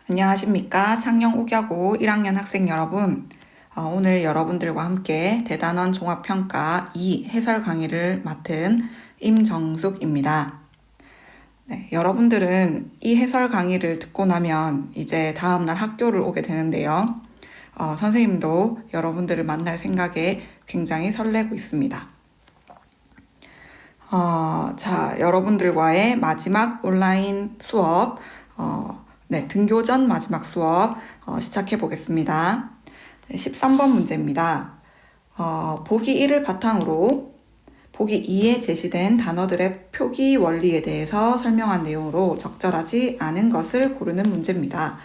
안녕하십니까. 창녕 우겨고 1학년 학생 여러분. 오늘 여러분들과 함께 대단원 종합평가 2 해설 강의를 맡은 임정숙입니다. 네, 여러분들은 이 해설 강의를 듣고 나면 이제 다음날 학교를 오게 되는데요. 선생님도 여러분들을 만날 생각에 굉장히 설레고 있습니다. 자, 여러분들과의 마지막 온라인 수업, 등교 전 마지막 수업 시작해 보겠습니다. 13번 문제입니다. 보기 1을 바탕으로 보기 2에 제시된 단어들의 표기 원리에 대해서 설명한 내용으로 적절하지 않은 것을 고르는 문제입니다.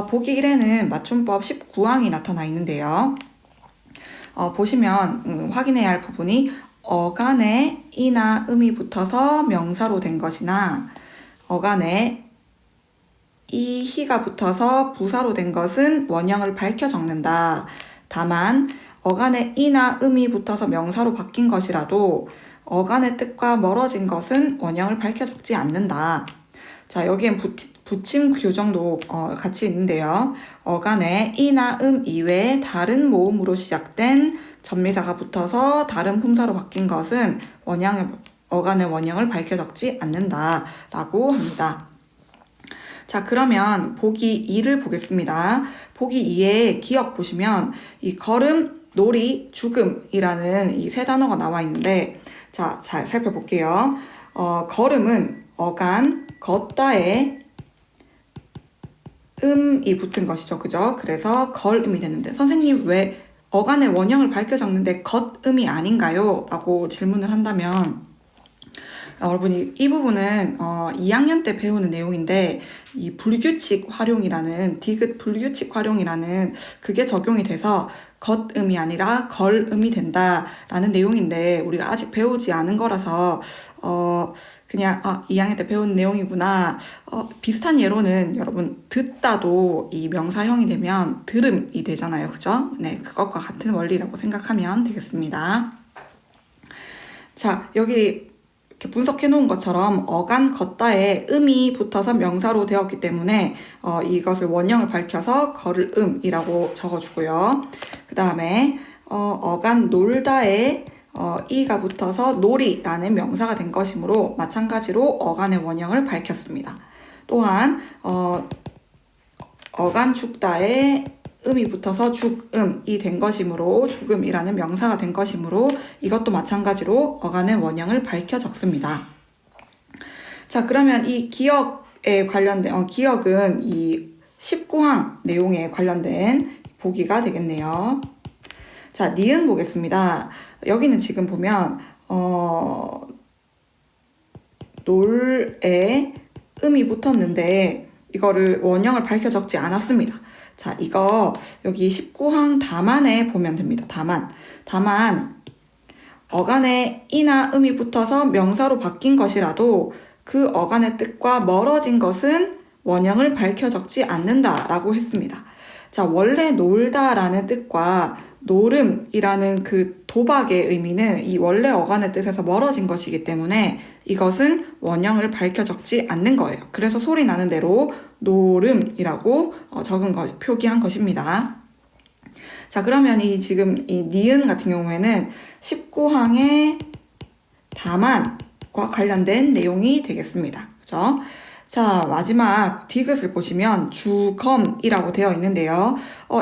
보기 1에는 맞춤법 19항이 나타나 있는데요. 보시면 확인해야 할 부분이 어간에 이나 음이 붙어서 명사로 된 것이나 어간에 이 희가 붙어서 부사로 된 것은 원형을 밝혀 적는다. 다만 어간에 이나 음이 붙어서 명사로 바뀐 것이라도 어간의 뜻과 멀어진 것은 원형을 밝혀 적지 않는다. 자, 여기엔 붙임 규정도 같이 있는데요. 어간에 이나 이외에 다른 모음으로 시작된 전미사가 붙어서 다른 품사로 바뀐 것은 어간의 원형을 밝혀 적지 않는다 라고 합니다. 자, 그러면 보기 2를 보겠습니다. 보기 2에 기억 보시면 이 걸음, 놀이, 죽음이라는 이 세 단어가 나와 있는데, 자, 잘 살펴볼게요. 걸음은 어간, 걷다에 음이 붙은 것이죠. 그죠? 그래서 걸음이 됐는데, 선생님 왜 어간의 원형을 밝혀 적는데 겉음이 아닌가요? 라고 질문을 한다면, 여러분이 이 부분은 2학년 때 배우는 내용인데 이 불규칙 활용이라는 디귿 불규칙 활용이라는 그게 적용이 돼서 겉음이 아니라 걸음이 된다라는 내용인데 우리가 아직 배우지 않은 거라서 그냥 2학년 때 배운 내용이구나. 비슷한 예로는 여러분 듣다도 이 명사형이 되면 들음이 되잖아요. 그죠? 네, 그것과 같은 원리라고 생각하면 되겠습니다. 자, 여기 이렇게 분석해 놓은 것처럼 어간 걷다에 음이 붙어서 명사로 되었기 때문에 이것을 원형을 밝혀서 걸음이라고 적어주고요. 그 다음에 어간 놀다에 이가 붙어서 놀이라는 명사가 된 것이므로 마찬가지로 어간의 원형을 밝혔습니다. 또한 어간 죽다에 음이 붙어서 죽음이 된 것이므로 죽음이라는 명사가 된 것이므로 이것도 마찬가지로 어간의 원형을 밝혀 적습니다. 자, 그러면 이 기억에 관련된 기억은 이 19항 내용에 관련된 보기가 되겠네요. 자, 니은 보겠습니다. 여기는 지금 보면 놀에 음이 붙었는데 이거를 원형을 밝혀 적지 않았습니다. 자, 이거 여기 19항 다만에 보면 됩니다. 다만 어간에 이나 음이 붙어서 명사로 바뀐 것이라도 그 어간의 뜻과 멀어진 것은 원형을 밝혀 적지 않는다라고 했습니다. 자, 원래 놀다라는 뜻과 노름이라는 그 도박의 의미는 이 원래 어간의 뜻에서 멀어진 것이기 때문에 이것은 원형을 밝혀 적지 않는 거예요. 그래서 소리 나는 대로 노름이라고 표기한 것입니다. 자, 그러면 지금 이 니은 같은 경우에는 19항의 다만과 관련된 내용이 되겠습니다. 그죠? 자, 마지막 디귿을 보시면 주검이라고 되어 있는데요.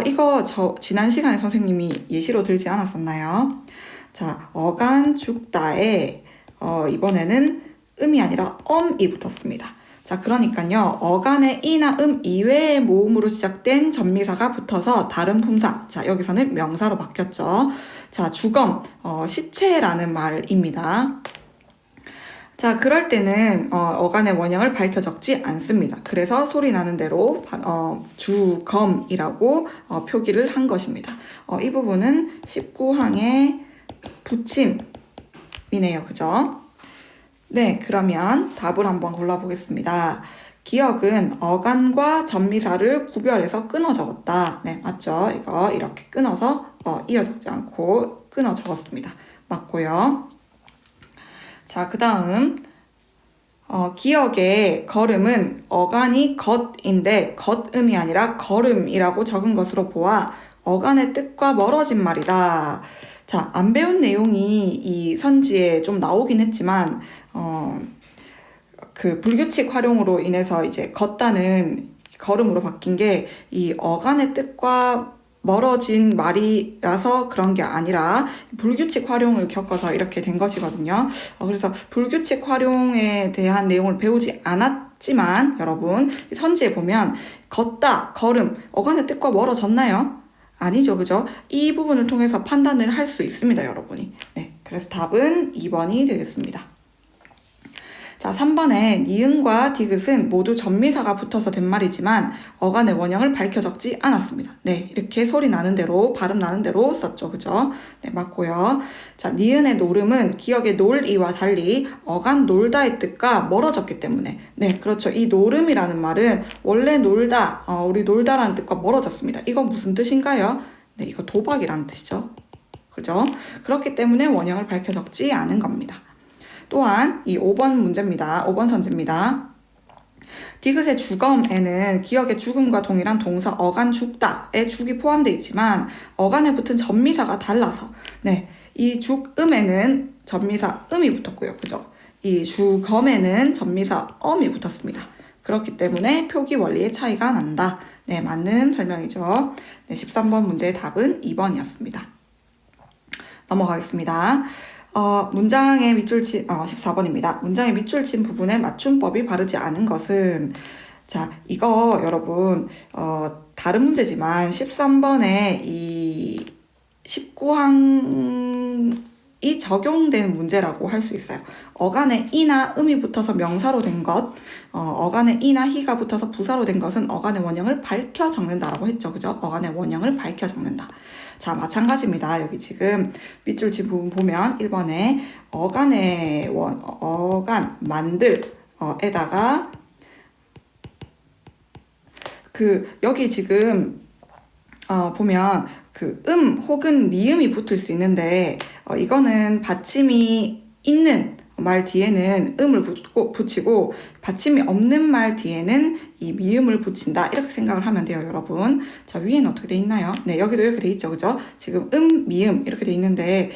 이거 지난 시간에 선생님이 예시로 들지 않았었나요? 자, 어간 죽다에 이번에는 음이 아니라 엄이 붙었습니다. 자, 그러니까요. 어간에 이나 이외의 모음으로 시작된 전미사가 붙어서 다른 품사. 자, 여기서는 명사로 바뀌었죠. 자, 주검, 시체라는 말입니다. 자, 그럴 때는 어간의 원형을 밝혀 적지 않습니다. 그래서 소리 나는 대로 주검이라고 표기를 한 것입니다. 이 부분은 19항의 붙임이네요. 그죠? 네, 그러면 답을 한번 골라보겠습니다. 기억은 어간과 전미사를 구별해서 끊어 적었다. 네, 맞죠? 이거 이렇게 끊어서 이어 적지 않고 끊어 적었습니다. 맞고요. 자, 그 다음 기억의 걸음은 어간이 겉인데 겉음이 아니라 걸음이라고 적은 것으로 보아 어간의 뜻과 멀어진 말이다. 자, 안 배운 내용이 이 선지에 좀 나오긴 했지만, 그 불규칙 활용으로 인해서 이제 걷다는 걸음으로 바뀐 게 이 어간의 뜻과 멀어진 말이라서 그런 게 아니라 불규칙 활용을 겪어서 이렇게 된 것이거든요. 그래서 불규칙 활용에 대한 내용을 배우지 않았지만 여러분 선지에 보면 걷다, 걸음, 어간의 뜻과 멀어졌나요? 아니죠, 그죠? 이 부분을 통해서 판단을 할 수 있습니다, 여러분이. 네, 그래서 답은 2번이 되겠습니다. 자, 3번에 니은과 디귿은 모두 전미사가 붙어서 된 말이지만 어간의 원형을 밝혀 적지 않았습니다. 네, 이렇게 소리 나는 대로, 발음 나는 대로 썼죠. 그죠? 네, 맞고요. 자, 니은의 노름은 기억의 놀이와 달리 어간 놀다의 뜻과 멀어졌기 때문에 네, 그렇죠. 이 노름이라는 말은 원래 놀다, 우리 놀다라는 뜻과 멀어졌습니다. 이건 무슨 뜻인가요? 네, 이거 도박이라는 뜻이죠. 그죠? 그렇기 때문에 원형을 밝혀 적지 않은 겁니다. 또한 이 5번 문제입니다. 5번 선지입니다. 디귿의 주검에는 기억의 죽음과 동일한 동사 어간 죽다의 죽이 포함되어 있지만 어간에 붙은 전미사가 달라서 네, 이 죽음에는 전미사 음이 붙었고요. 그죠? 이 주검에는 전미사 엄이 붙었습니다. 그렇기 때문에 표기 원리의 차이가 난다. 네, 맞는 설명이죠. 네, 13번 문제의 답은 2번이었습니다. 넘어가겠습니다. 문장의 밑줄 친, 14번입니다. 문장의 밑줄 친 부분에 맞춤법이 바르지 않은 것은, 자, 이거 여러분, 다른 문제지만 13번에 이 19항이 적용된 문제라고 할 수 있어요. 어간에 이나 음이 붙어서 명사로 된 것, 어간에 이나 희가 붙어서 부사로 된 것은 어간의 원형을 밝혀 적는다라고 했죠. 그죠? 어간의 원형을 밝혀 적는다. 자, 마찬가지입니다. 여기 지금 밑줄 친 부분 보면 1번에 어간, 만들, 에다가 여기 지금, 보면 혹은 미음이 붙을 수 있는데, 이거는 받침이 있는 말 뒤에는 음을 붙이고 받침이 없는 말 뒤에는 이 미음을 붙인다 이렇게 생각을 하면 돼요, 여러분. 자, 위에는 어떻게 돼 있나요? 네, 여기도 이렇게 돼 있죠, 그죠? 지금 미음 이렇게 돼 있는데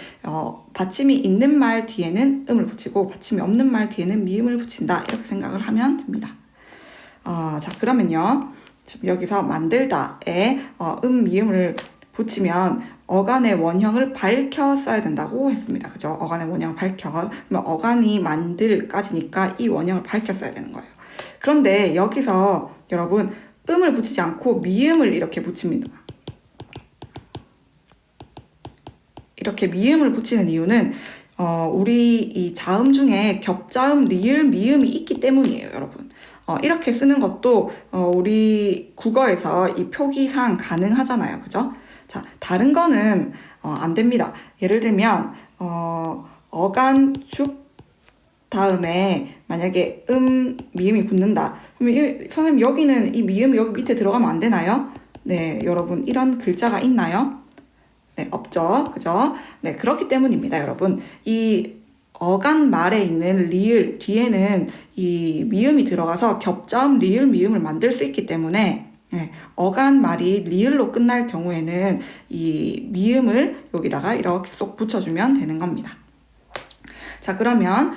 받침이 있는 말 뒤에는 음을 붙이고 받침이 없는 말 뒤에는 미음을 붙인다 이렇게 생각을 하면 됩니다. 자, 그러면요, 지금 여기서 만들다에 미음을 붙이면 어간의 원형을 밝혀 써야 된다고 했습니다. 그죠? 어간의 원형을 밝혀. 그러면 어간이 만들까지니까 이 원형을 밝혀 써야 되는 거예요. 그런데 여기서 여러분 음을 붙이지 않고 미음을 이렇게 붙입니다. 이렇게 미음을 붙이는 이유는 우리 이 자음 중에 겹자음, 리을, 미음이 있기 때문이에요, 여러분. 이렇게 쓰는 것도 우리 국어에서 이 표기상 가능하잖아요. 그죠? 자, 다른 거는 안 됩니다. 예를 들면 어간 죽 다음에 만약에 미음이 붙는다. 그러면 선생님 여기는 이 미음이 여기 밑에 들어가면 안 되나요? 네, 여러분 이런 글자가 있나요? 네, 없죠. 그죠? 네, 그렇기 때문입니다, 여러분. 이 어간 말에 있는 리을 뒤에는 이 미음이 들어가서 겹자음, 리을, 미음을 만들 수 있기 때문에 네, 어간 말이 리을로 끝날 경우에는 이 미음을 여기다가 이렇게 쏙 붙여주면 되는 겁니다. 자, 그러면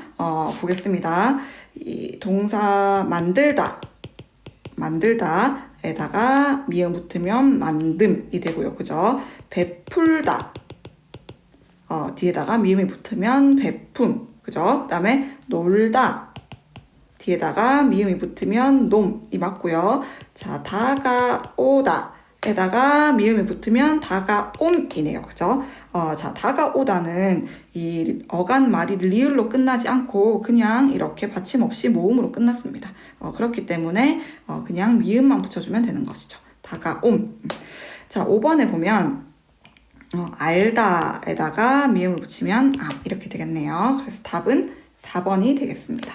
보겠습니다. 이 동사 만들다에다가 미음 붙으면 만듦이 되고요. 그죠? 베풀다 뒤에다가 미음이 붙으면 베품. 그죠? 그 다음에 놀다 뒤에다가 미음이 붙으면 놈이 맞고요. 자, 다가오다 에다가 미음이 붙으면 다가옴이네요. 그죠? 자, 다가오다는 이 어간 말이 리을로 끝나지 않고 그냥 이렇게 받침 없이 모음으로 끝났습니다. 그렇기 때문에 그냥 미음만 붙여주면 되는 것이죠. 다가옴. 자, 5번에 보면 알다에다가 미음을 붙이면 이렇게 되겠네요. 그래서 답은 4번이 되겠습니다.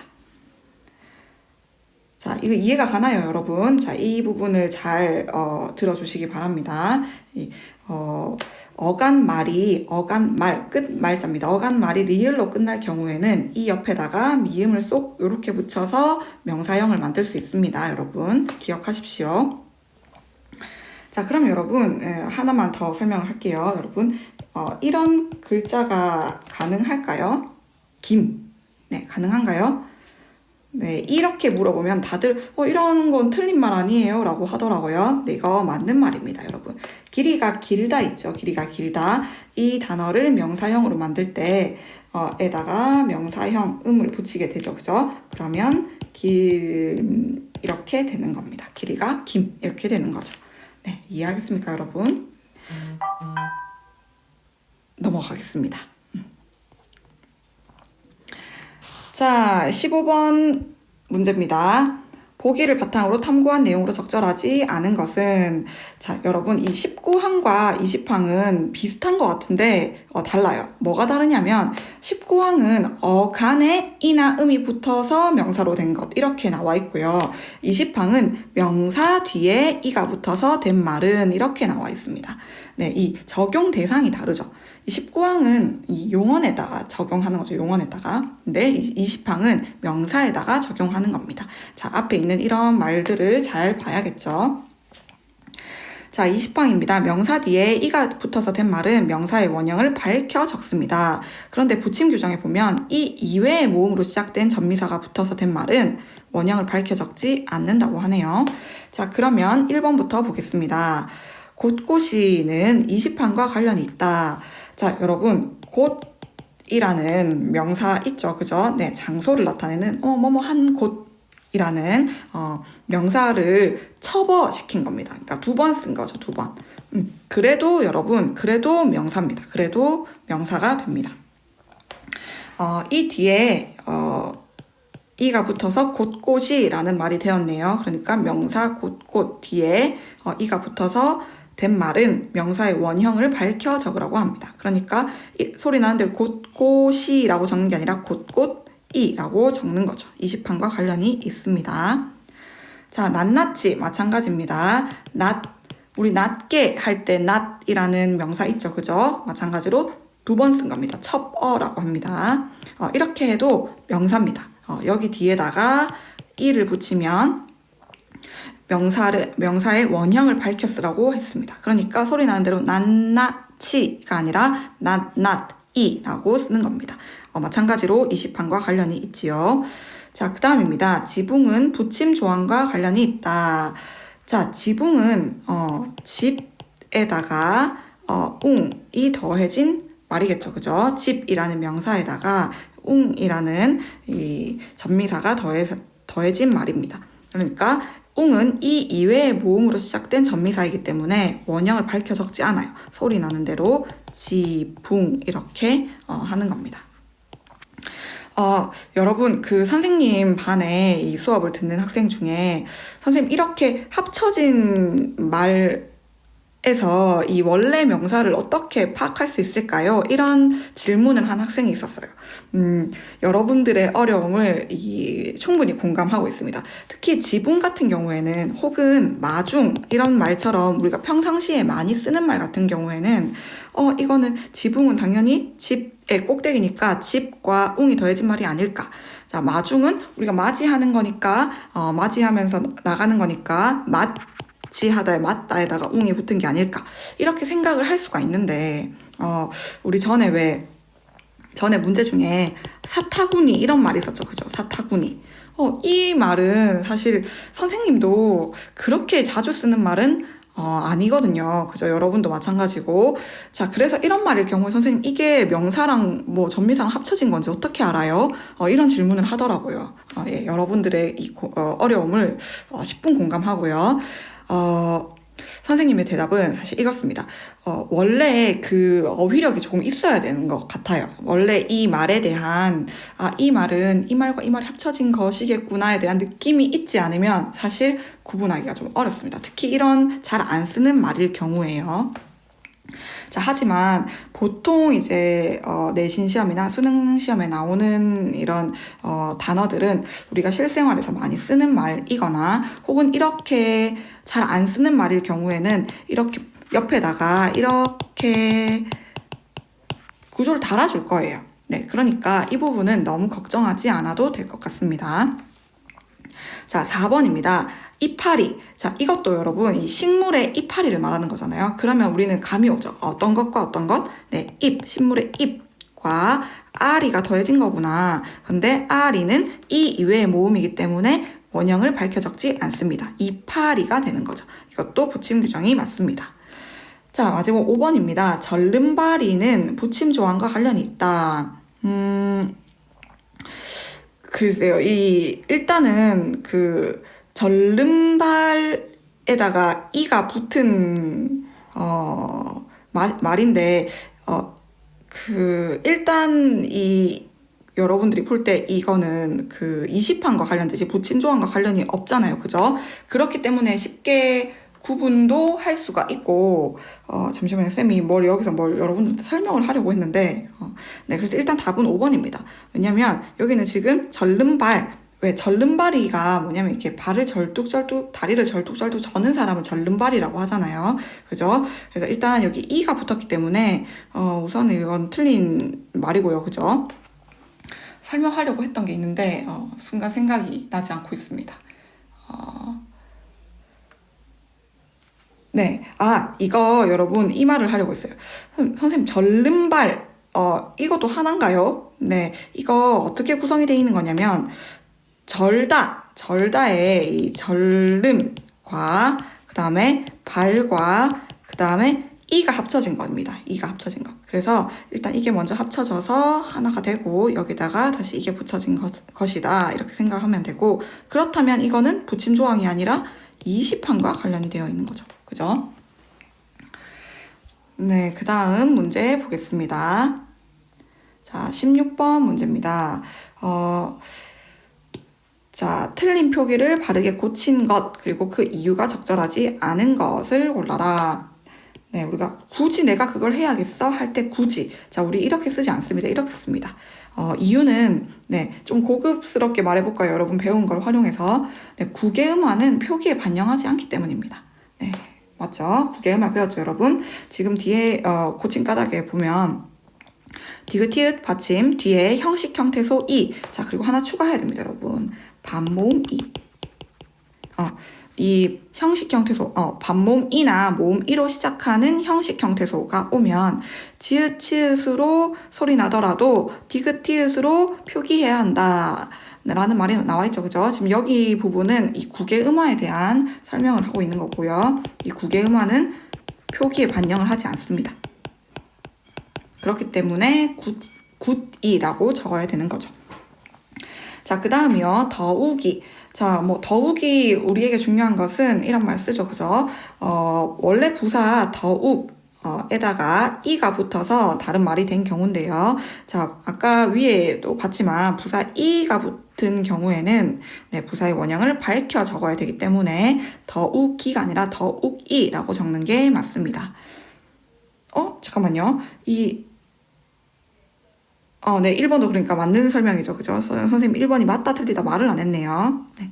자, 이거 이해가 가나요, 여러분? 자, 이 부분을 잘 들어주시기 바랍니다. 어간말이 어간말 끝말자입니다. 어간말이 리을로 끝날 경우에는 이 옆에다가 미음을 쏙 이렇게 붙여서 명사형을 만들 수 있습니다. 여러분 기억하십시오. 자, 그럼 여러분 하나만 더 설명을 할게요. 여러분 이런 글자가 가능할까요? 김. 네, 가능한가요? 네, 이렇게 물어보면 다들 이런 건 틀린 말 아니에요? 라고 하더라고요. 네, 이거 맞는 말입니다, 여러분. 길이가 길다 있죠? 길이가 길다. 이 단어를 명사형으로 만들 때 에다가 명사형 음을 붙이게 되죠. 그죠? 그러면 길 이렇게 되는 겁니다. 길이가 김 이렇게 되는 거죠. 네, 이해하겠습니까, 여러분? 넘어가겠습니다. 자, 15번 문제입니다. 보기를 바탕으로 탐구한 내용으로 적절하지 않은 것은, 자, 여러분 이 19항과 20항은 비슷한 것 같은데 달라요. 뭐가 다르냐면 19항은 어간에 이나 음이 붙어서 명사로 된 것 이렇게 나와 있고요. 20항은 명사 뒤에 이가 붙어서 된 말은 이렇게 나와 있습니다. 네, 이 적용 대상이 다르죠. 이 19항은 이 용언에다가 적용하는 거죠. 용언에다가. 근데 이 20항은 명사에다가 적용하는 겁니다. 자, 앞에 있는 이런 말들을 잘 봐야겠죠. 자, 20항입니다. 명사 뒤에 이가 붙어서 된 말은 명사의 원형을 밝혀 적습니다. 그런데 붙임 규정에 보면 이 이외의 모음으로 시작된 전미사가 붙어서 된 말은 원형을 밝혀 적지 않는다고 하네요. 자, 그러면 1번부터 보겠습니다. 곳곳이는 20항과 관련이 있다. 자, 여러분, 곳이라는 명사 있죠, 그죠? 네, 장소를 나타내는 한 곳이라는 명사를 첩어시킨 겁니다. 그러니까 2번 쓴 거죠, 2번. 그래도 여러분, 그래도 명사입니다. 그래도 명사가 됩니다. 이 뒤에 이가 붙어서 곳곳이라는 말이 되었네요. 그러니까 명사 곳곳 뒤에 이가 붙어서 된 말은 명사의 원형을 밝혀 적으라고 합니다. 그러니까 소리 나는 대로 곳곳이라고 적는 게 아니라 곳곳이라고 적는 거죠. 20항과 관련이 있습니다. 자, 낱낱이 마찬가지입니다. 우리 낮게 할 때 낫이라는 명사 있죠, 그죠? 마찬가지로 2번 쓴 겁니다. 첩어라고 합니다. 이렇게 해도 명사입니다. 여기 뒤에다가 이를 붙이면 명사의 원형을 밝혀 쓰라고 했습니다. 그러니까 소리 나는 대로 낱낱이가 아니라 낱낱이라고 쓰는 겁니다. 마찬가지로 20항과 관련이 있지요. 자, 그 다음입니다. 지붕은 붙임 조항과 관련이 있다. 자, 지붕은 집에다가 웅이 더해진 말이겠죠, 그죠? 집이라는 명사에다가 웅이라는 이 전미사가 더해진 말입니다. 그러니까 웅은 이 이외의 모음으로 시작된 전미사이기 때문에 원형을 밝혀 적지 않아요. 소리 나는 대로 지붕 이렇게 하는 겁니다. 여러분, 그 선생님 반에 이 수업을 듣는 학생 중에 선생님 이렇게 합쳐진 말에서 이 원래 명사를 어떻게 파악할 수 있을까요? 이런 질문을 한 학생이 있었어요. 여러분들의 어려움을 충분히 공감하고 있습니다. 특히 지붕 같은 경우에는 혹은 마중 이런 말처럼 우리가 평상시에 많이 쓰는 말 같은 경우에는 이거는 지붕은 당연히 집의 꼭대기니까 집과 웅이 더해진 말이 아닐까. 자, 마중은 우리가 맞이하는 거니까 맞이하면서 나가는 거니까 맞이하다에 맞다에다가 웅이 붙은 게 아닐까. 이렇게 생각을 할 수가 있는데 우리 전에 문제 중에 사타구니 이런 말이 있었죠. 그죠? 사타구니. 이 말은 사실 선생님도 그렇게 자주 쓰는 말은 아니거든요. 그죠? 여러분도 마찬가지고. 자, 그래서 이런 말일 경우에 선생님 이게 명사랑 전미사랑 합쳐진 건지 어떻게 알아요? 이런 질문을 하더라고요. 예, 여러분들의 이 어려움을 10분 공감하고요. 선생님의 대답은 사실 이렇습니다. 원래 그 어휘력이 조금 있어야 되는 것 같아요. 원래 이 말에 대한 이 말은 이 말과 이 말이 합쳐진 것이겠구나에 대한 느낌이 있지 않으면 사실 구분하기가 좀 어렵습니다. 특히 이런 잘 안 쓰는 말일 경우에요. 자, 하지만 보통 이제 내신 시험이나 수능 시험에 나오는 이런 단어들은 우리가 실생활에서 많이 쓰는 말이거나 혹은 이렇게 잘 안 쓰는 말일 경우에는 이렇게 옆에다가 이렇게 구조를 달아줄 거예요. 네, 그러니까 이 부분은 너무 걱정하지 않아도 될 것 같습니다. 자, 4번입니다. 이파리. 자, 이것도 여러분 이 식물의 이파리를 말하는 거잖아요. 그러면 우리는 감이 오죠. 어떤 것과 어떤 것? 네, 잎, 식물의 잎과 아리가 더해진 거구나. 근데 아리는 이 이외의 모음이기 때문에 원형을 밝혀 적지 않습니다. 이파리가 되는 거죠. 이것도 붙임 규정이 맞습니다. 자, 마지막 5번입니다. 절름발이는 붙임 조항과 관련이 있다. 글쎄요, 일단은 절름발에다가 이가 붙은, 말인데, 일단 여러분들이 풀 때 이거는 20판과 관련되지 붙임조항과 관련이 없잖아요. 그죠? 그렇기 때문에 쉽게 구분도 할 수가 있고, 잠시만요. 쌤이 여기서 여러분들한테 설명을 하려고 했는데, 네, 그래서 일단 답은 5번입니다. 왜냐면 여기는 지금 왜 절름발이가 뭐냐면 이렇게 발을 절뚝절뚝, 다리를 절뚝절뚝 저는 사람을 절름발이라고 하잖아요. 그죠? 그래서 일단 여기 이가 붙었기 때문에, 우선은 이건 틀린 말이고요. 그죠? 설명하려고 했던 게 있는데 순간 생각이 나지 않고 있습니다. 네, 이거 여러분 이 말을 하려고 했어요. 선생님 절름발 이것도 하나인가요? 네, 이거 어떻게 구성이 되어 있는 거냐면 절다의 이 절름과 그 다음에 발과 그 다음에 이가 합쳐진 겁니다. 이가 합쳐진 거. 그래서 일단 이게 먼저 합쳐져서 하나가 되고 여기다가 다시 이게 붙여진 것이다. 이렇게 생각하면 되고 그렇다면 이거는 붙임 조항이 아니라 20판과 관련이 되어 있는 거죠. 그죠? 네, 그 다음 문제 보겠습니다. 자, 16번 문제입니다. 자, 틀린 표기를 바르게 고친 것, 그리고 그 이유가 적절하지 않은 것을 골라라. 네, 우리가 굳이 내가 그걸 해야겠어? 할 때 굳이. 자, 우리 이렇게 쓰지 않습니다. 이렇게 씁니다. 이유는, 네, 좀 고급스럽게 말해볼까요? 여러분 배운 걸 활용해서. 네, 국외음화는 표기에 반영하지 않기 때문입니다. 네, 맞죠? 국외음화 배웠죠, 여러분? 지금 뒤에, 고친 까닭에 보면, 디귿, 받침, 뒤에 형식, 형태소, 이. 자, 그리고 하나 추가해야 됩니다, 여러분. 반모음, 이. 이 형식 형태소, 반모음 이나 모음 이로 시작하는 형식 형태소가 오면 지읒, 치읒으로 소리 나더라도 디귿, 티읒으로 표기해야 한다. 라는 말이 나와 있죠. 그죠? 지금 여기 부분은 이 국외음화에 대한 설명을 하고 있는 거고요. 이 국외음화는 표기에 반영을 하지 않습니다. 그렇기 때문에 굿이라고 적어야 되는 거죠. 자, 그 다음이요. 더욱이. 자, 더욱이 우리에게 중요한 것은 이런 말 쓰죠. 그죠? 원래 부사 더욱에다가 이가 붙어서 다른 말이 된 경우인데요. 자, 아까 위에도 봤지만 부사 이가 붙은 경우에는 네, 부사의 원형을 밝혀 적어야 되기 때문에 더욱이가 아니라 더욱이라고 적는 게 맞습니다. 잠깐만요. 네, 1번도 그러니까 맞는 설명이죠. 그죠? 선생님 1번이 맞다 틀리다 말을 안 했네요. 네.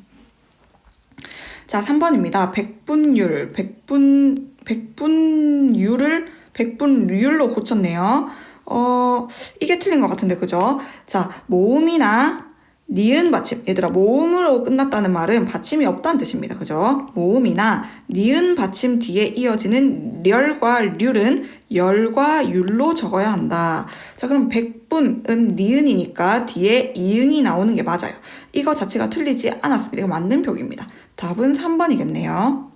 자, 3번입니다. 백분율로 고쳤네요. 이게 틀린 것 같은데, 그죠? 자, 모음이나 니은 받침. 얘들아, 모음으로 끝났다는 말은 받침이 없다는 뜻입니다. 그죠? 모음이나 니은 받침 뒤에 이어지는 렬과 률은 열과 율로 적어야 한다. 자, 그럼 백분은 니은이니까 뒤에 이응이 나오는 게 맞아요. 이거 자체가 틀리지 않았습니다. 이거 맞는 표기입니다. 답은 3번이겠네요.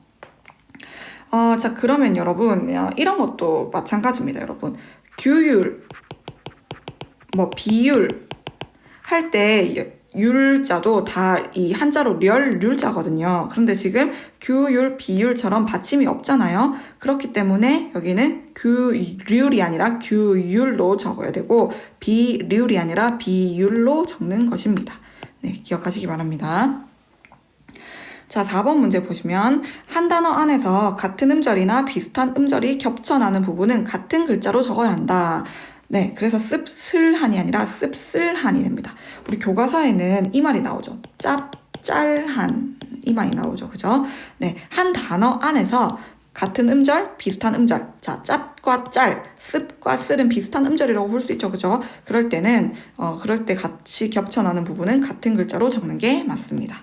자, 그러면 여러분, 이런 것도 마찬가지입니다, 여러분. 규율, 비율 할 때 율자도 다 이 한자로 률자거든요. 그런데 지금 규율, 비율처럼 받침이 없잖아요. 그렇기 때문에 여기는 규율이 아니라 규율로 적어야 되고 비률이 아니라 비율로 적는 것입니다. 네, 기억하시기 바랍니다. 자, 4번 문제 보시면 한 단어 안에서 같은 음절이나 비슷한 음절이 겹쳐 나는 부분은 같은 글자로 적어야 한다. 네, 그래서 씁쓸한이 아니라 씁쓸한이 됩니다. 우리 교과서에는 이 말이 나오죠. 짭짤한 이 말이 나오죠. 그죠? 네, 한 단어 안에서 같은 음절, 비슷한 음절. 자, 짭과 짤, 씁과 쓸은 비슷한 음절이라고 볼 수 있죠. 그죠? 그럴 때는 그럴 때 같이 겹쳐 나는 부분은 같은 글자로 적는 게 맞습니다.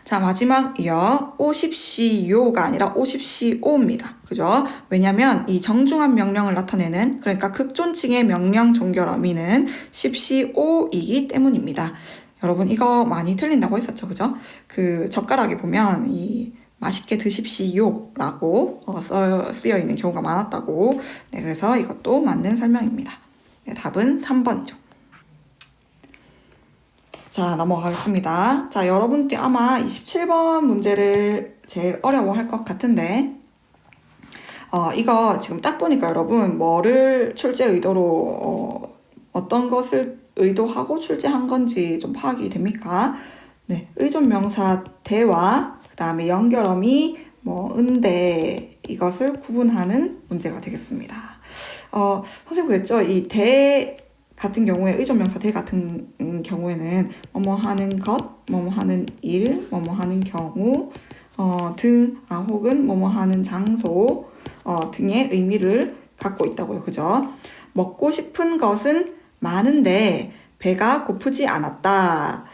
자, 마지막이요. 오십시오가 아니라 오십시오입니다. 그죠? 왜냐면 이 정중한 명령을 나타내는, 그러니까 극존칭의 명령 종결 어미는 십시오이기 때문입니다. 여러분, 이거 많이 틀린다고 했었죠. 그죠? 그 젓가락에 보면 이 맛있게 드십시오라고 쓰여 있는 경우가 많았다고. 네, 그래서 이것도 맞는 설명입니다. 네, 답은 3번이죠. 자, 넘어가겠습니다. 자, 여러분들이 아마 27번 문제를 제일 어려워할 것 같은데, 이거 지금 딱 보니까 여러분, 뭐를 출제 의도로, 어떤 것을 의도하고 출제한 건지 좀 파악이 됩니까? 네, 의존명사 대와, 그 다음에 연결어미, 은대, 이것을 구분하는 문제가 되겠습니다. 선생님 그랬죠? 이 대, 같은 경우에 의존명사 대 같은 경우에는 뭐뭐 하는 것, 뭐뭐 하는 일, 뭐뭐 하는 경우 혹은 뭐뭐 하는 장소 등의 의미를 갖고 있다고요. 그죠? 먹고 싶은 것은 많은데 배가 고프지 않았다.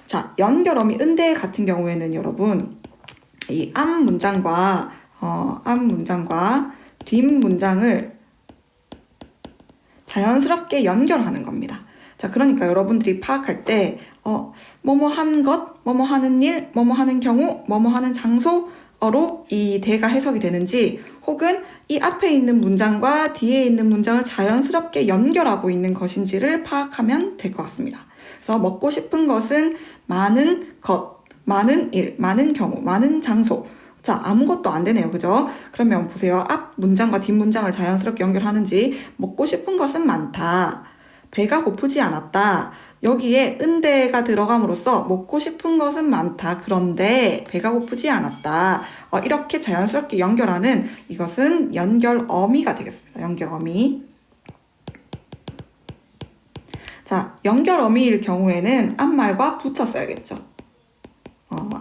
자, 연결어미 은대 같은 경우에는 여러분 이 앞 문장과 뒷 문장을 자연스럽게 연결하는 겁니다. 자, 그러니까 여러분들이 파악할 때, 뭐뭐 하는 것, 뭐뭐 하는 일, 뭐뭐 하는 경우, 뭐뭐 하는 장소로 이 대가 해석이 되는지, 혹은 이 앞에 있는 문장과 뒤에 있는 문장을 자연스럽게 연결하고 있는 것인지를 파악하면 될 것 같습니다. 그래서 먹고 싶은 것은 많은 것, 많은 일, 많은 경우, 많은 장소. 자, 아무것도 안 되네요. 그죠? 그러면 보세요. 앞 문장과 뒷 문장을 자연스럽게 연결하는지, 먹고 싶은 것은 많다. 배가 고프지 않았다. 여기에 은대가 들어감으로써 먹고 싶은 것은 많다. 그런데 배가 고프지 않았다. 이렇게 자연스럽게 연결하는 이것은 연결어미가 되겠습니다. 연결어미. 자, 연결어미일 경우에는 앞말과 붙여 써야겠죠.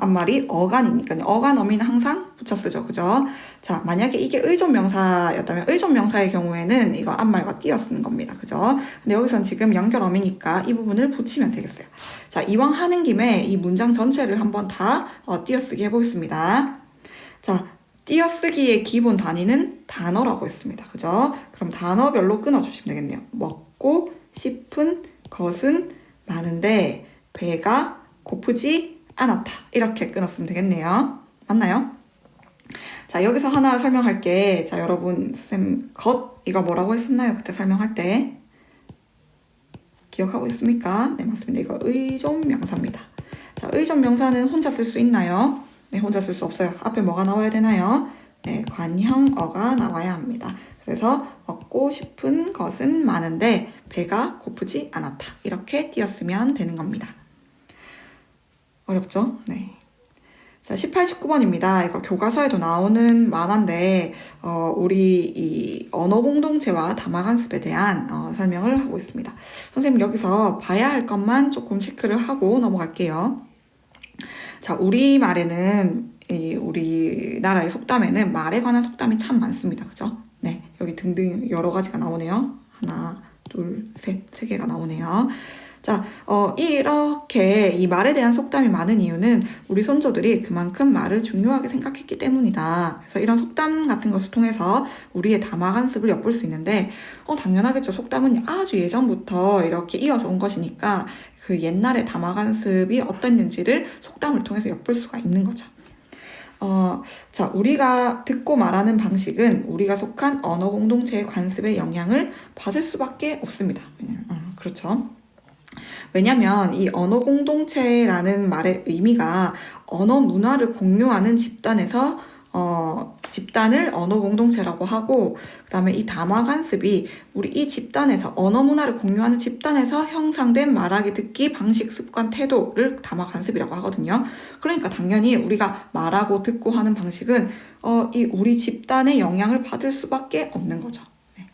앞말이 어간이니까요. 어간 어미는 항상 붙여 쓰죠. 그죠? 자, 만약에 이게 의존명사였다면 의존명사의 경우에는 이거 앞말과 띄어 쓰는 겁니다. 그죠? 근데 여기선 지금 연결 어미니까 이 부분을 붙이면 되겠어요. 자, 이왕 하는 김에 이 문장 전체를 한번 다 띄어쓰기 해보겠습니다. 자, 띄어쓰기의 기본 단위는 단어라고 했습니다. 그죠? 그럼 단어별로 끊어주시면 되겠네요. 먹고 싶은 것은 많은데 배가 고프지 않았다. 이렇게 끊었으면 되겠네요. 맞나요? 자, 여기서 하나 설명할게. 자, 여러분, 이거 뭐라고 했었나요? 그때 설명할 때. 기억하고 있습니까? 네, 맞습니다. 이거 의존명사입니다. 자, 의존명사는 혼자 쓸 수 있나요? 네, 혼자 쓸 수 없어요. 앞에 뭐가 나와야 되나요? 네, 관형어가 나와야 합니다. 그래서 먹고 싶은 것은 많은데 배가 고프지 않았다. 이렇게 띄었으면 되는 겁니다. 어렵죠? 네. 자, 18, 19번입니다. 이거 교과서에도 나오는 만화인데, 우리 이 언어 공동체와 담화관습에 대한 설명을 하고 있습니다. 선생님 여기서 봐야 할 것만 조금 체크를 하고 넘어갈게요. 자, 우리말에는, 우리나라의 속담에는 말에 관한 속담이 참 많습니다. 그죠? 네. 여기 등등 여러 가지가 나오네요. 하나, 둘, 셋, 세 개가 나오네요. 자, 이렇게 이 말에 대한 속담이 많은 이유는 우리 선조들이 그만큼 말을 중요하게 생각했기 때문이다. 그래서 이런 속담 같은 것을 통해서 우리의 담화관습을 엿볼 수 있는데, 당연하겠죠. 속담은 아주 예전부터 이렇게 이어져 온 것이니까 그 옛날의 담화관습이 어땠는지를 속담을 통해서 엿볼 수가 있는 거죠. 자, 우리가 듣고 말하는 방식은 우리가 속한 언어 공동체의 관습의 영향을 받을 수밖에 없습니다. 그렇죠. 왜냐면 이 언어 공동체라는 말의 의미가 언어 문화를 공유하는 집단에서 집단을 언어 공동체라고 하고, 그 다음에 이 담화 관습이 우리 이 집단에서, 언어 문화를 공유하는 집단에서 형성된 말하기, 듣기, 방식, 습관, 태도를 담화 관습이라고 하거든요. 그러니까 당연히 우리가 말하고 듣고 하는 방식은 이 우리 집단의 영향을 받을 수밖에 없는 거죠. 네.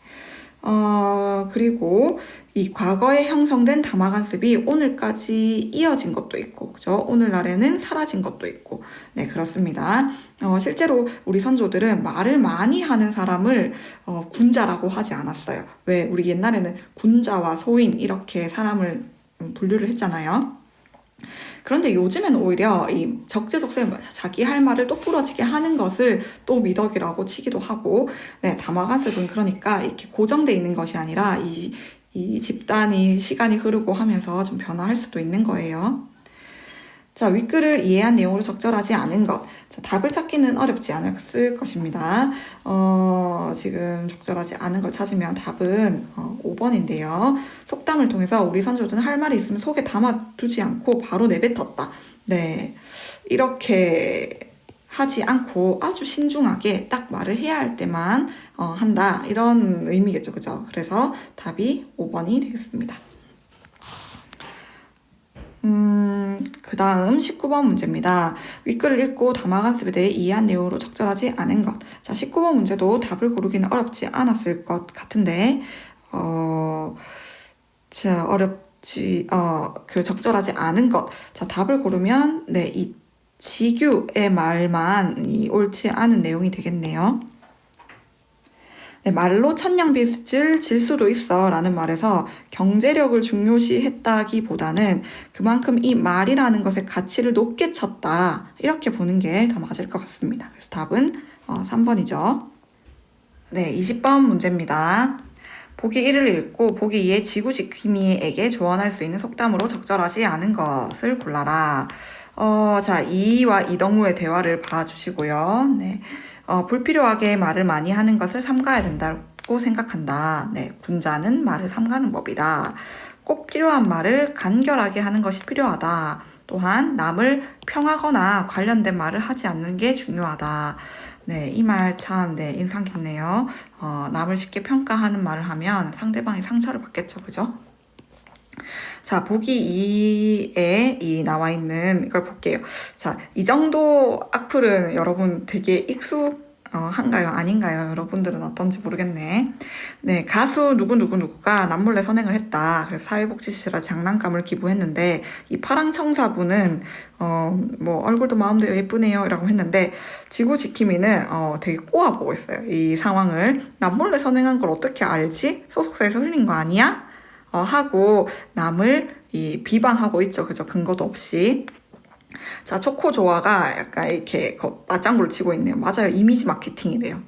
그리고 이 과거에 형성된 담화 관습이 오늘까지 이어진 것도 있고, 그죠? 오늘날에는 사라진 것도 있고, 네, 그렇습니다. 실제로 우리 선조들은 말을 많이 하는 사람을 군자라고 하지 않았어요. 왜? 우리 옛날에는 군자와 소인 이렇게 사람을 분류를 했잖아요. 그런데 요즘에는 오히려 이 적재적소에 자기 할 말을 똑부러지게 하는 것을 또 미덕이라고 치기도 하고, 네, 담화관습은 그러니까 이렇게 고정돼 있는 것이 아니라 이 집단이 시간이 흐르고 하면서 좀 변화할 수도 있는 거예요. 자, 윗글을 이해한 내용으로 적절하지 않은 것. 자, 답을 찾기는 어렵지 않을 것입니다. 지금 적절하지 않은 걸 찾으면 답은 5번인데요. 속담을 통해서 우리 선조들은 할 말이 있으면 속에 담아두지 않고 바로 내뱉었다. 네, 이렇게 하지 않고 아주 신중하게 딱 말을 해야 할 때만 한다. 이런 의미겠죠. 그죠? 그래서 답이 5번이 되겠습니다. 그 다음 19번 문제입니다. 윗글을 읽고 담화관습에 대해 이해한 내용으로 적절하지 않은 것. 자, 19번 문제도 답을 고르기는 어렵지 않았을 것 같은데, 적절하지 않은 것. 자, 답을 고르면, 네, 이 지규의 말만 옳지 않은 내용이 되겠네요. 네, 말로 천냥빚을 질 수도 있어 라는 말에서 경제력을 중요시했다기보다는 그만큼 이 말이라는 것의 가치를 높게 쳤다, 이렇게 보는 게 더 맞을 것 같습니다. 그래서 답은 3번이죠. 네, 20번 문제입니다. 보기 1을 읽고 보기 2의 지구지킴이에게 조언할 수 있는 속담으로 적절하지 않은 것을 골라라. 자, 이와 이동우의 대화를 봐주시고요. 네. 불필요하게 말을 많이 하는 것을 삼가야 된다고 생각한다. 네, 군자는 말을 삼가는 법이다. 꼭 필요한 말을 간결하게 하는 것이 필요하다. 또한 남을 평하거나 관련된 말을 하지 않는 게 중요하다. 네, 이 말 참, 네, 인상 깊네요. 남을 쉽게 평가하는 말을 하면 상대방이 상처를 받겠죠, 그죠? 자, 보기 2에 나와 있는 이걸 볼게요. 자, 이 정도 악플은 여러분 되게 익숙한가요? 아닌가요? 여러분들은 어떤지 모르겠네. 네, 가수 누구가 남몰래 선행을 했다. 그래서 사회복지시설에 장난감을 기부했는데, 이 파랑청사부는, 뭐, 얼굴도 마음대로 예쁘네요. 라고 했는데, 지구지킴이는, 되게 꼬아보고 있어요. 이 상황을. 남몰래 선행한 걸 어떻게 알지? 소속사에서 흘린 거 아니야? 하고 남을 비방하고 있죠. 그죠? 근거도 없이. 자, 초코조아가 약간 이렇게 맞장구를 치고 있네요. 맞아요. 이미지 마케팅이래요.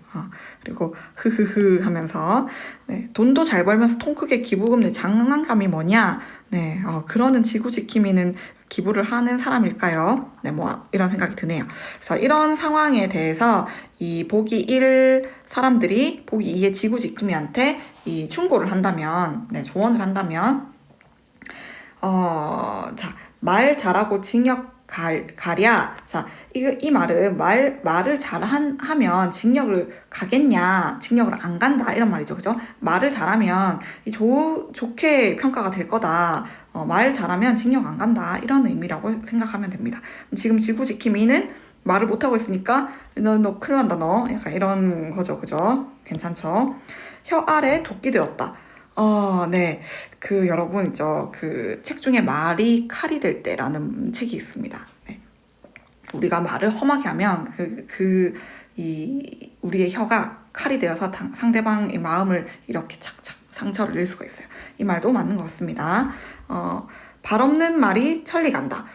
그리고 흐흐흐 하면서, 네, 돈도 잘 벌면서 통 크게 기부금 내 장난감이 뭐냐? 네, 그러는 지구지킴이는 기부를 하는 사람일까요? 네, 뭐 이런 생각이 드네요. 그래서 이런 상황에 대해서 이 보기 1 사람들이 보기 2의 지구지킴이한테 이 충고를 한다면, 네, 조언을 한다면, 자, 말 잘하고 징역 가랴. 자, 이 말은 말을 하면 징역을 가겠냐, 징역을 안 간다, 이런 말이죠. 그죠? 말을 잘하면 좋게 평가가 될 거다. 말 잘하면 징역 안 간다. 이런 의미라고 생각하면 됩니다. 지금 지구지킴이는 말을 못하고 있으니까 너 큰일 난다, 너. 약간 이런 거죠. 그죠? 괜찮죠? 혀 아래 도끼 들었다. 네. 여러분 있죠. 그 책 중에 말이 칼이 될 때라는 책이 있습니다. 네. 우리가 말을 험하게 하면 우리의 혀가 칼이 되어서 상대방의 마음을 이렇게 착착 상처를 낼 수가 있어요. 이 말도 맞는 것 같습니다. 발 없는 말이 천리 간다.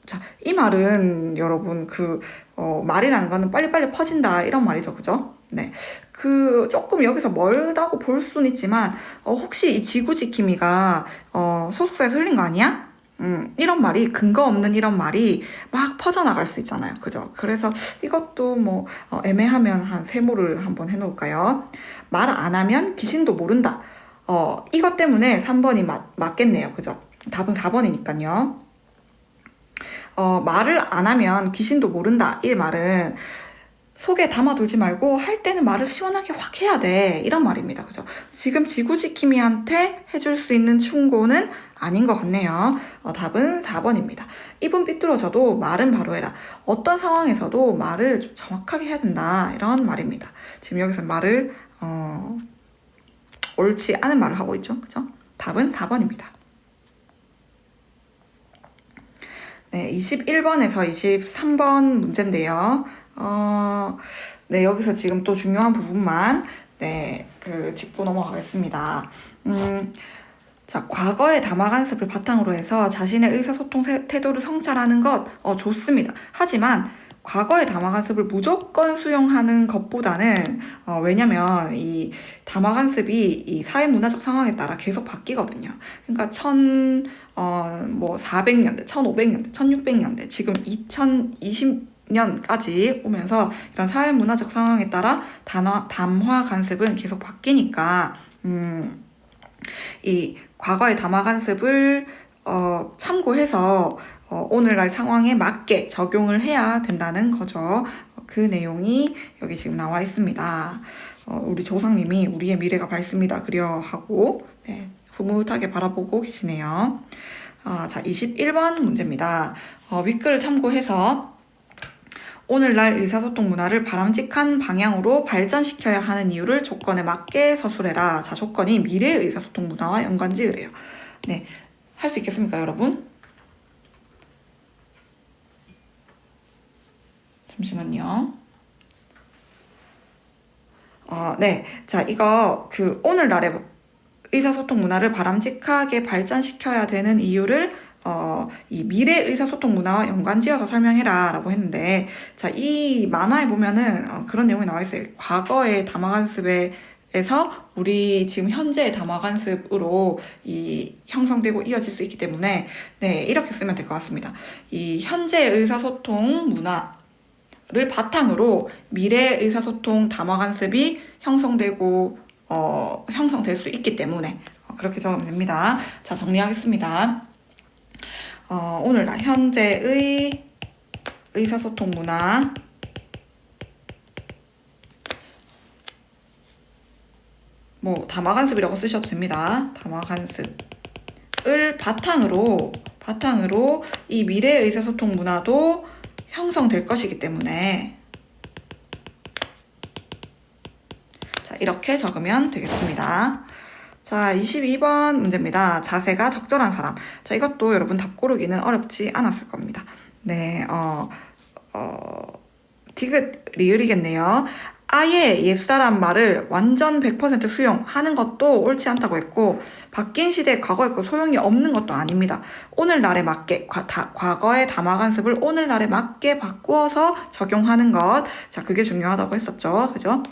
자, 이 말은 여러분 말이라는 거는 빨리빨리 퍼진다, 이런 말이죠. 그죠? 네. 조금 여기서 멀다고 볼 수는 있지만, 혹시 이 지구지킴이가, 소속사에서 흘린 거 아니야? 이런 말이, 근거 없는 이런 말이 막 퍼져나갈 수 있잖아요. 그죠? 그래서 이것도 뭐, 애매하면 한 세모를 한번 해놓을까요? 말 안 하면 귀신도 모른다. 이것 때문에 3번이 맞겠네요. 그죠? 답은 4번이니까요. 말을 안 하면 귀신도 모른다. 이 말은 속에 담아두지 말고 할 때는 말을 시원하게 확 해야 돼. 이런 말입니다. 그죠? 지금 지구지킴이한테 해줄 수 있는 충고는 아닌 것 같네요. 답은 4번입니다. 입은 삐뚤어져도 말은 바로 해라. 어떤 상황에서도 말을 좀 정확하게 해야 된다. 이런 말입니다. 지금 여기서 말을 옳지 않은 말을 하고 있죠. 그죠? 답은 4번입니다. 네, 21번에서 23번 문제인데요. 네, 여기서 지금 또 중요한 부분만 짚고 넘어가겠습니다. 자, 과거의 담화관습을 바탕으로 해서 자신의 의사소통 태도를 성찰하는 것 좋습니다. 하지만 과거의 담화관습을 무조건 수용하는 것보다는 왜냐면 이 담화관습이 이 사회문화적 상황에 따라 계속 바뀌거든요. 그러니까 400년대, 1500년대, 1600년대, 지금 2020년까지 오면서 이런 사회문화적 상황에 따라 담화관습은 계속 바뀌니까 이 과거의 담화관습을 참고해서 오늘날 상황에 맞게 적용을 해야 된다는 거죠. 그 내용이 여기 지금 나와 있습니다. 우리 조상님이 우리의 미래가 밝습니다. 그려 하고 흐뭇하게 바라보고 계시네요. 자, 21번 문제입니다. 윗글을 참고해서 오늘날 의사소통 문화를 바람직한 방향으로 발전시켜야 하는 이유를 조건에 맞게 서술해라. 자, 조건이 미래 의사소통 문화와 연관지으래요. 네, 할 수 있겠습니까, 여러분? 잠시만요. 네. 자, 이거 오늘날의 의사소통 문화를 바람직하게 발전시켜야 되는 이유를 이 미래 의사소통 문화와 연관지어서 설명해라 라고 했는데, 자, 이 만화에 보면은 그런 내용이 나와 있어요. 과거의 담화관습에서 우리 지금 현재의 담화관습으로 형성되고 이어질 수 있기 때문에 네, 이렇게 쓰면 될 것 같습니다. 이 현재 의사소통 문화를 바탕으로 미래 의사소통 담화관습이 형성될 수 있기 때문에 그렇게 적으면 됩니다. 자, 정리하겠습니다. 오늘날 현재의 의사소통 문화 담화관습이라고 쓰셔도 됩니다. 담화관습을 바탕으로 이 미래 의사소통 문화도 형성될 것이기 때문에 자, 이렇게 적으면 되겠습니다. 자, 22번 문제입니다. 자세가 적절한 사람. 자, 이것도 여러분 답 고르기는 어렵지 않았을 겁니다. 네, 디귿 리을이겠네요. 아예 옛사람 말을 완전 100% 수용하는 것도 옳지 않다고 했고, 바뀐 시대의 과거에 소용이 없는 것도 아닙니다. 오늘날에 맞게, 과거의 담화관습을 오늘날에 맞게 바꾸어서 적용하는 것. 자, 그게 중요하다고 했었죠. 그죠?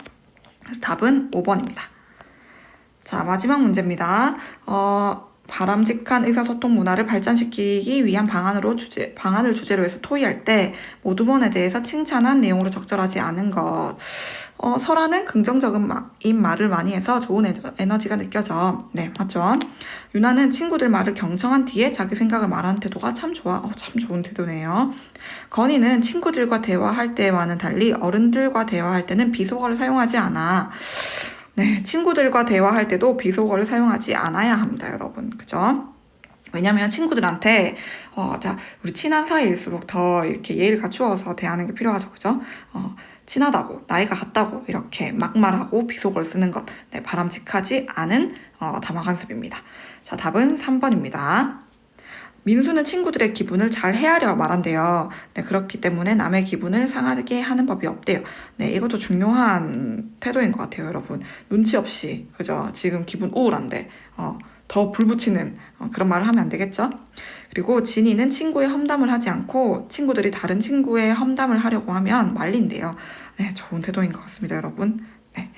그래서 답은 5번입니다. 자, 마지막 문제입니다. 바람직한 의사소통 문화를 발전시키기 위한 방안을 주제로 해서 토의할 때 모두번에 대해서 칭찬한 내용으로 적절하지 않은 것. 설아는 긍정적인 말을 많이 해서 좋은 에너지가 느껴져. 네, 맞죠? 유나는 친구들 말을 경청한 뒤에 자기 생각을 말하는 태도가 참 좋아. 참 좋은 태도네요. 건이는 친구들과 대화할 때와는 달리 어른들과 대화할 때는 비속어를 사용하지 않아. 네, 친구들과 대화할 때도 비속어를 사용하지 않아야 합니다, 여러분. 그죠? 왜냐면 친구들한테 자, 우리 친한 사이일수록 더 이렇게 예의를 갖추어서 대하는 게 필요하죠. 그죠? 친하다고, 나이가 같다고 이렇게 막말하고 비속어를 쓰는 것, 네, 바람직하지 않은 담화관습입니다. 자, 답은 3번입니다. 민수는 친구들의 기분을 잘 헤아려 말한대요. 네, 그렇기 때문에 남의 기분을 상하게 하는 법이 없대요. 네, 이것도 중요한 태도인 것 같아요, 여러분. 눈치 없이, 그죠? 지금 기분 우울한데, 더 불붙이는 그런 말을 하면 안 되겠죠? 그리고 진이는 친구의 험담을 하지 않고 친구들이 다른 친구의 험담을 하려고 하면 말린대요. 네, 좋은 태도인 것 같습니다, 여러분. 네.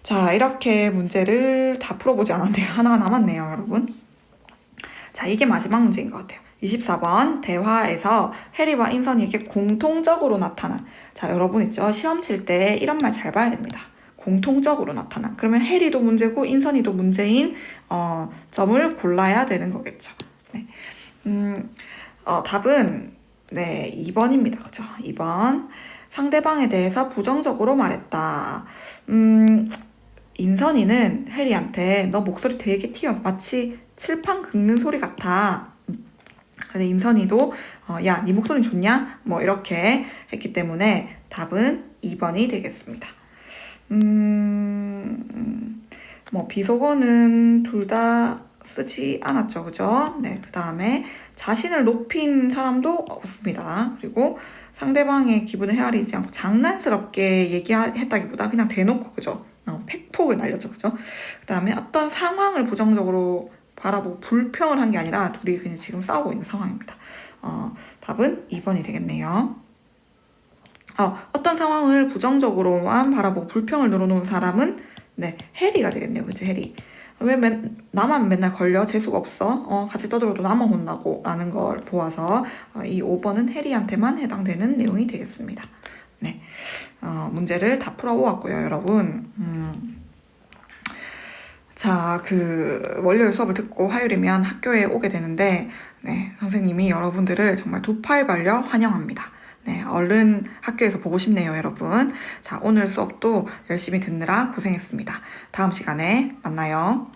자, 이렇게 문제를 다 풀어보지 않았는데요. 하나가 남았네요, 여러분. 자, 이게 마지막 문제인 것 같아요. 24번 대화에서 해리와 인선이에게 공통적으로 나타난, 자, 여러분 있죠? 시험 칠 때 이런 말 잘 봐야 됩니다. 공통적으로 나타난. 그러면 해리도 문제고 인선이도 문제인 점을 골라야 되는 거겠죠. 네. 답은 네, 2번입니다. 그죠? 2번. 상대방에 대해서 부정적으로 말했다. 인선이는 해리한테 너 목소리 되게 튀어. 마치 칠판 긁는 소리 같아. 근데 인선이도 야, 네 목소리 좋냐? 뭐 이렇게 했기 때문에 답은 2번이 되겠습니다. 뭐 비속어는 둘 다 쓰지 않았죠. 그죠? 네, 그 다음에 자신을 높인 사람도 없습니다. 그리고 상대방의 기분을 헤아리지 않고 장난스럽게 얘기했다기보다 그냥 대놓고, 그죠? 팩폭을 날렸죠. 그죠? 그 다음에 어떤 상황을 부정적으로 바라보고 불평을 한 게 아니라 둘이 그냥 지금 싸우고 있는 상황입니다. 답은 2번이 되겠네요. 어떤 상황을 부정적으로만 바라보고 불평을 늘어놓은 사람은 네, 해리가 되겠네요. 그치, 해리. 왜 나만 맨날 걸려? 재수가 없어? 같이 떠들어도 나만 혼나고 라는 걸 보아서 이 5번은 해리한테만 해당되는 내용이 되겠습니다. 네, 문제를 다 풀어보았고요, 여러분. 자, 월요일 수업을 듣고 화요일이면 학교에 오게 되는데, 네, 선생님이 여러분들을 정말 두 팔 벌려 환영합니다. 네, 얼른 학교에서 보고 싶네요, 여러분. 자, 오늘 수업도 열심히 듣느라 고생했습니다. 다음 시간에 만나요.